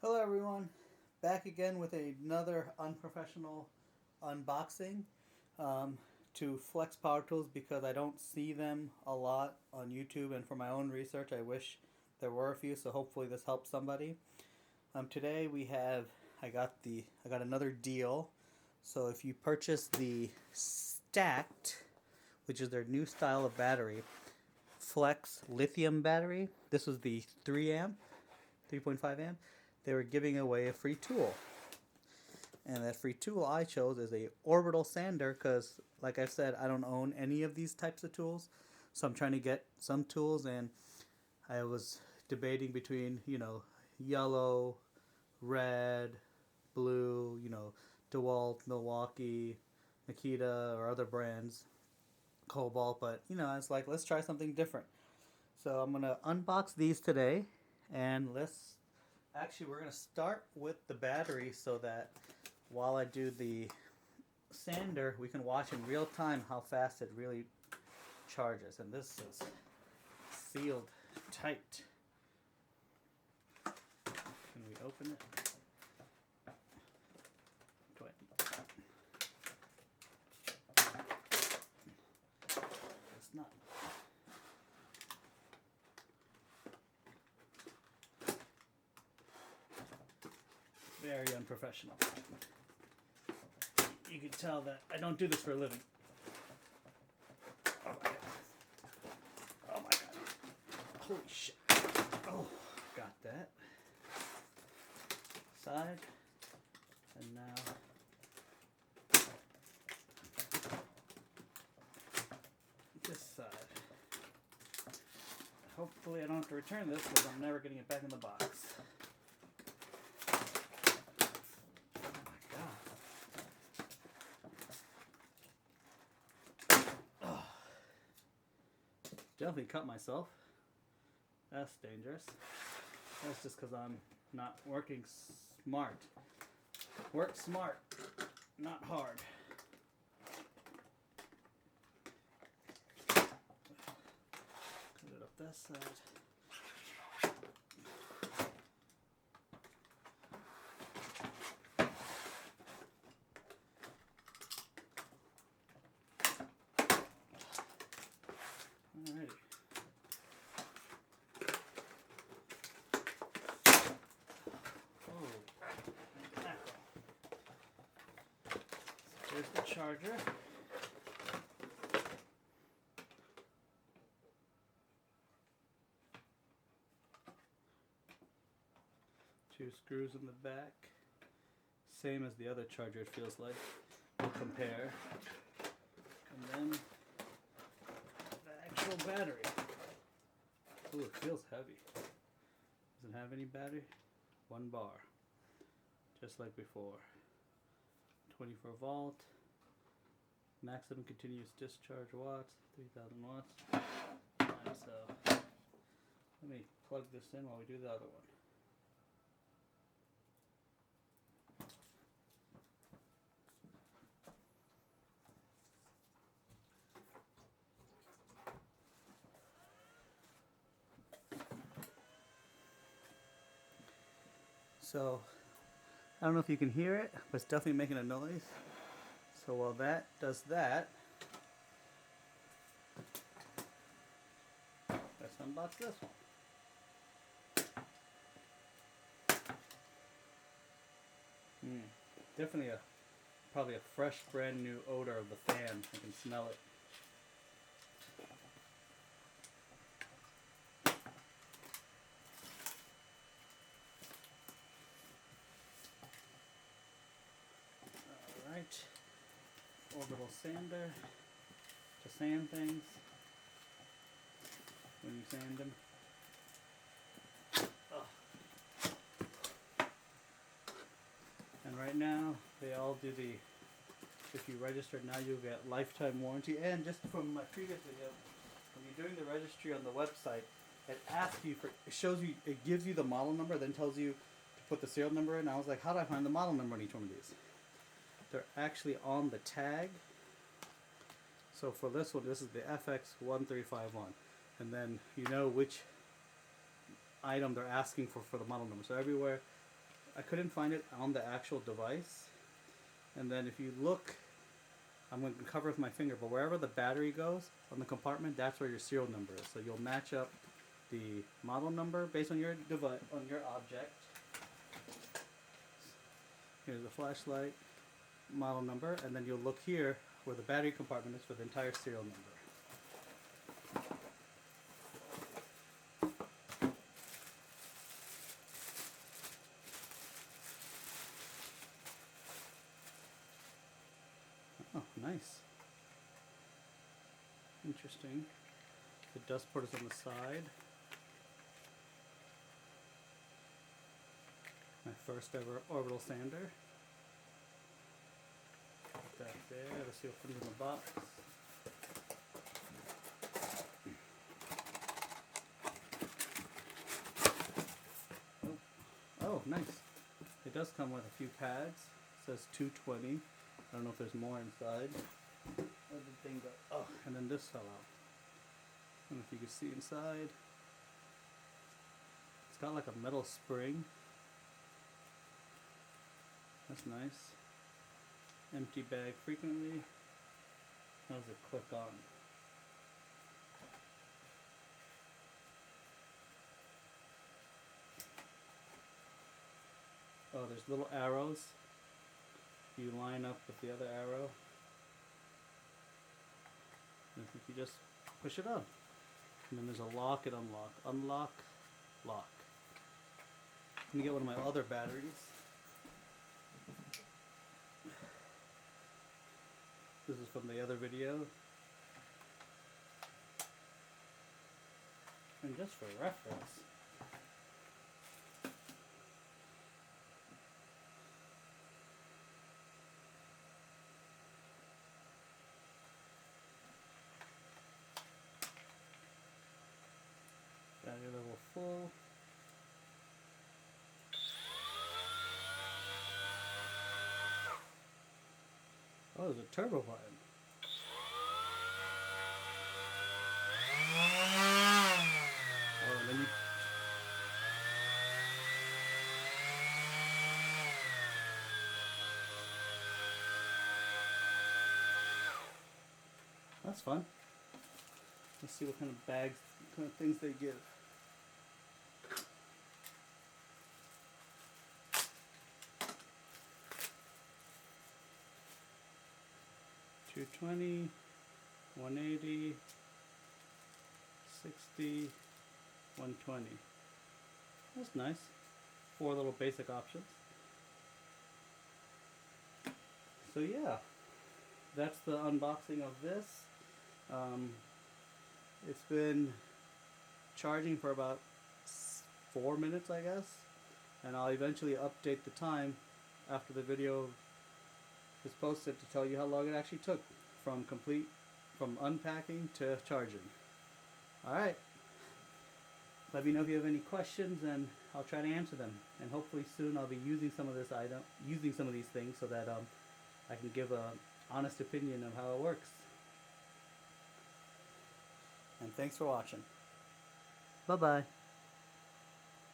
Hello everyone, back again with another unprofessional unboxing to Flex Power Tools because I don't see them a lot on YouTube, and for my own research I wish there were a few, so hopefully this helps somebody. Today I got another deal. So if you purchase the Stacked, which is their new style of battery, Flex Lithium Battery, this was the 3.5 amp, they were giving away a free tool. And that free tool I chose is a Orbital sander because, like I said, I don't own any of these types of tools. So I'm trying to get some tools, and I was debating between, yellow, red, blue, Dewalt, Milwaukee, Makita, or other brands, Cobalt. But, I was like, let's try something different. So I'm going to unbox these today, and we're going to start with the battery so that while I do the sander, we can watch in real time how fast it really charges. And this is sealed tight. Can we open it? Go ahead. It's not. Very unprofessional. You can tell that I don't do this for a living. Oh my god. Oh my god. Holy shit. Oh, got that. Side. And now this side. Hopefully I don't have to return this because I'm never getting it back in the box. Definitely cut myself. That's dangerous. That's just because I'm not working smart. Work smart, not hard. Cut it up that side. Alrighty. Here's the charger. Two screws in the back. Same as the other charger, it feels like. We'll compare. And then the actual battery. Ooh, it feels heavy. Does it have any battery? 1 bar. Just like before. 24 volt. Maximum continuous discharge watts. 3,000 watts. Alright, so let me plug this in while we do the other one. So, I don't know if you can hear it, but it's definitely making a noise. So while that does that, let's unbox this one. Definitely probably a fresh, brand new odor of the fan. I can smell it. Alright, orbital sander to sand things when you sand them. And right now, they all do if you register now, you'll get lifetime warranty. And just from my previous video, when you're doing the registry on the website, it asks you it gives you the model number, then tells you to put the serial number in. I was like, how do I find the model number on each one of these? They're actually on the tag. So for this one, this is the FX1351. And then you know which item they're asking for the model number. So everywhere I couldn't find it on the actual device. And then if you look, I'm going to cover with my finger, but wherever the battery goes on the compartment, that's where your serial number is. So you'll match up the model number based on your device, on your object. Here's the flashlight, model number, and then you'll look here where the battery compartment is for the entire serial number. Oh, nice. Interesting. The dust port is on the side. My first ever orbital sander. Put that there. Let's see what comes in the box. Oh, nice. It does come with a few pads. It says 220. I don't know if there's more inside. Where did the thing go? Oh, and then this fell out. I don't know if you can see inside. It's got like a metal spring. That's nice. Empty bag frequently. How does it click on? Oh, there's little arrows. You line up with the other arrow. And if you just push it up. And then there's a lock and unlock. Unlock, lock. Let me get one of my other batteries. This is from the other video. And just for reference, battery level full. Oh, there's a turbo button. Oh, and then you... That's fun. Let's see what kind of bags, what kind of things they give. $220, $180, $60, $120. That's nice. 4 little basic options. So yeah, that's the unboxing of this. It's been charging for about 4 minutes, I guess, and I'll eventually update the time after the video is posted to tell you how long it actually took from unpacking to charging. Alright, let me know if you have any questions and I'll try to answer them, and hopefully soon I'll be using some of these things so that I can give a honest opinion of how it works. And thanks for watching. Bye bye.